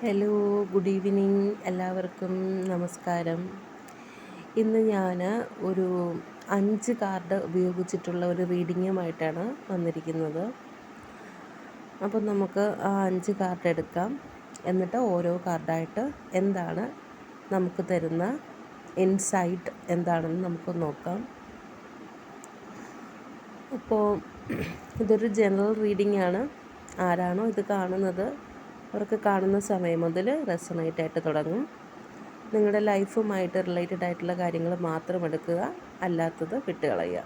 Hello, good evening. എല്ലാവർക്കും നമസ്കാരം. ഇന്ന് ഞാൻ ഒരു 5 കാർഡ് ഉപയോഗിച്ചിട്ടുള്ള ഒരു റീഡിങ്ങുമായിട്ടാണ് വന്നിരിക്കുന്നത്. അപ്പം നമുക്ക് ആ 5 കാർഡ് എടുക്കാം. എന്നിട്ട് ഓരോ കാർഡായിട്ട് എന്താണ് നമുക്ക് തരുന്ന ഇൻസൈറ്റ് എന്താണെന്ന് നമുക്ക് നോക്കാം. അപ്പോൾ ഇതൊരു ജനറൽ റീഡിംഗ് ആണ്. ആരാണോ ഇത് കാണുന്നത് അവർക്ക് കാണുന്ന സമയം മുതൽ റെസണേറ്റ് ആയിട്ട് തുടങ്ങും. നിങ്ങളുടെ ലൈഫുമായിട്ട് റിലേറ്റഡ് ആയിട്ടുള്ള കാര്യങ്ങൾ മാത്രം എടുക്കുക, അല്ലാത്തത് വിട്ടുകളയുക.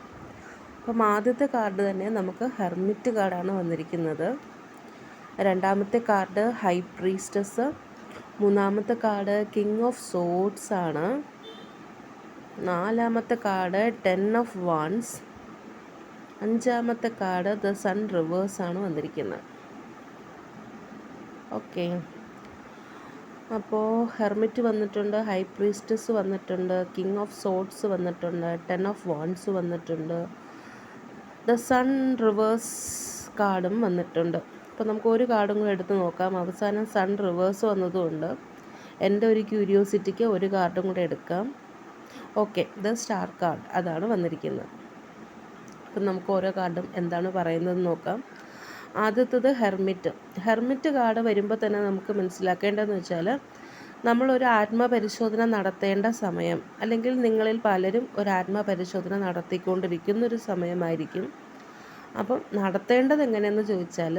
അപ്പം ആദ്യത്തെ കാർഡ് തന്നെ നമുക്ക് ഹെർമിറ്റ് കാർഡാണ് വന്നിരിക്കുന്നത്. രണ്ടാമത്തെ കാർഡ് ഹൈ പ്രീസ്റ്റസ്. മൂന്നാമത്തെ കാർഡ് കിങ് ഓഫ് സോഡ്സ് ആണ്. നാലാമത്തെ കാർഡ് 10 ഓഫ് വാൻസ്. അഞ്ചാമത്തെ കാർഡ് ദ സൺ റിവേഴ്സ് ആണ് വന്നിരിക്കുന്നത്. ഓക്കെ, അപ്പോൾ ഹെർമിറ്റ് വന്നിട്ടുണ്ട്, ഹൈ പ്രീസ്റ്റസ് വന്നിട്ടുണ്ട്, കിങ് ഓഫ് സോഡ്സ് വന്നിട്ടുണ്ട്, 10 ഓഫ് വാൻസ് വന്നിട്ടുണ്ട്, ദ സൺ റിവേഴ്സ് കാർഡും വന്നിട്ടുണ്ട്. അപ്പോൾ നമുക്ക് ഒരു കാർഡും കൂടെ എടുത്ത് നോക്കാം. അവസാനം സൺ റിവേഴ്സ് വന്നതുകൊണ്ട് എൻ്റെ ഒരു ക്യൂരിയോസിറ്റിക്ക് ഒരു കാർഡും കൂടെ എടുക്കാം. ഓക്കെ, ദ സ്റ്റാർ കാർഡ് അതാണ് വന്നിരിക്കുന്നത്. അപ്പം നമുക്ക് ഓരോ കാർഡും എന്താണ് പറയുന്നത് നോക്കാം. ആദ്യത്തത് ഹെർമിറ്റ് കാർഡ് വരുമ്പോൾ തന്നെ നമുക്ക് മനസ്സിലാക്കേണ്ടതെന്ന് വെച്ചാൽ, നമ്മളൊരു ആത്മപരിശോധന നടത്തേണ്ട സമയം, അല്ലെങ്കിൽ നിങ്ങളിൽ പലരും ഒരു ആത്മപരിശോധന നടത്തിക്കൊണ്ടിരിക്കുന്നൊരു സമയമായിരിക്കും. അപ്പം നടത്തേണ്ടത് എങ്ങനെയെന്ന് ചോദിച്ചാൽ,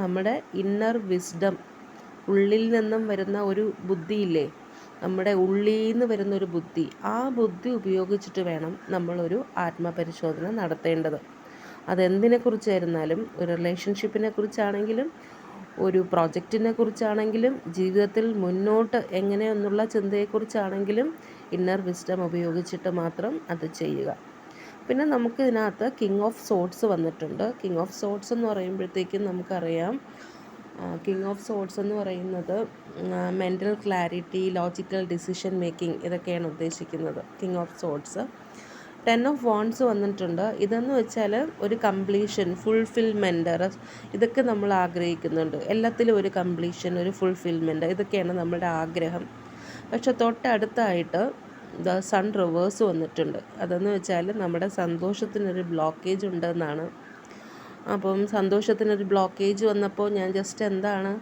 നമ്മുടെ ഇന്നർ വിസ്ഡം, ഉള്ളിൽ നിന്നും വരുന്ന ഒരു ബുദ്ധിയില്ലേ, നമ്മുടെ ഉള്ളിൽ നിന്ന് വരുന്നൊരു ബുദ്ധി, ആ ബുദ്ധി ഉപയോഗിച്ചിട്ട് വേണം നമ്മളൊരു ആത്മപരിശോധന നടത്തേണ്ടത്. അതെന്തിനെക്കുറിച്ചായിരുന്നാലും, ഒരു റിലേഷൻഷിപ്പിനെ കുറിച്ചാണെങ്കിലും, ഒരു പ്രോജക്റ്റിനെ കുറിച്ചാണെങ്കിലും, ജീവിതത്തിൽ മുന്നോട്ട് എങ്ങനെയെന്നുള്ള ചിന്തയെക്കുറിച്ചാണെങ്കിലും ഇന്നർ വിസ്ഡം ഉപയോഗിച്ചിട്ട് മാത്രം അത് ചെയ്യുക. പിന്നെ നമുക്ക് ഇതിനകത്ത് കിങ് ഓഫ് സോഡ്സ് വന്നിട്ടുണ്ട്. കിങ് ഓഫ് സോഡ്സ് എന്ന് പറയുമ്പോഴത്തേക്കും നമുക്കറിയാം, കിങ് ഓഫ് സോഡ്സ് എന്ന് പറയുന്നത് mental clarity, logical decision making, ഇതൊക്കെയാണ് ഉദ്ദേശിക്കുന്നത് king of swords. 10 of wands വന്നിട്ടുണ്ട്. ഇതെന്ന് വെച്ചാൽ ഒരു കംപ്ലീഷൻ, ഫുൾഫിൽമെൻറ്റ്, ഇതൊക്കെ നമ്മൾ ആഗ്രഹിക്കുന്നുണ്ട്. എല്ലാത്തിലും ഒരു കംപ്ലീഷൻ, ഒരു ഫുൾഫിൽമെൻറ്റ്, ഇതൊക്കെയാണ് നമ്മുടെ ആഗ്രഹം. പക്ഷെ തൊട്ടടുത്തായിട്ട് ദ സൺ റിവേഴ്സ് വന്നിട്ടുണ്ട്. അതെന്ന് വെച്ചാൽ നമ്മുടെ സന്തോഷത്തിനൊരു ബ്ലോക്കേജ് ഉണ്ടെന്നാണ്. അപ്പം സന്തോഷത്തിനൊരു ബ്ലോക്കേജ് വന്നപ്പോൾ ഞാൻ ജസ്റ്റ് എന്താണ്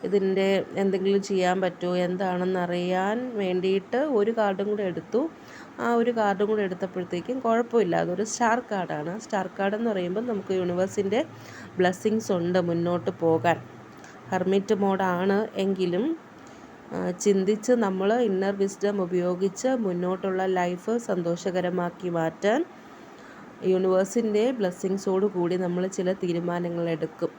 ഇതിൻ്റെ എന്തെങ്കിലും ചെയ്യാൻ പറ്റുമോ എന്താണെന്നറിയാൻ വേണ്ടിയിട്ട് ഒരു കാർഡും കൂടെ എടുത്തു. ആ ഒരു കാർഡും കൂടെ എടുത്തപ്പോഴത്തേക്കും കുഴപ്പമില്ല, അതൊരു സ്റ്റാർ കാർഡാണ്. സ്റ്റാർ കാർഡ് എന്ന് പറയുമ്പോൾ നമുക്ക് യൂണിവേഴ്സിൻ്റെ ബ്ലെസ്സിങ്സ് ഉണ്ട് മുന്നോട്ട് പോകാൻ. ഹെർമിറ്റ് മോഡാണ് എങ്കിലും ചിന്തിച്ച് നമ്മൾ ഇന്നർ വിസ്ഡം ഉപയോഗിച്ച് മുന്നോട്ടുള്ള ലൈഫ് സന്തോഷകരമാക്കി മാറ്റാൻ യൂണിവേഴ്സിൻ്റെ ബ്ലെസ്സിങ്സോട് കൂടി നമ്മൾ ചില തീരുമാനങ്ങൾ എടുക്കും.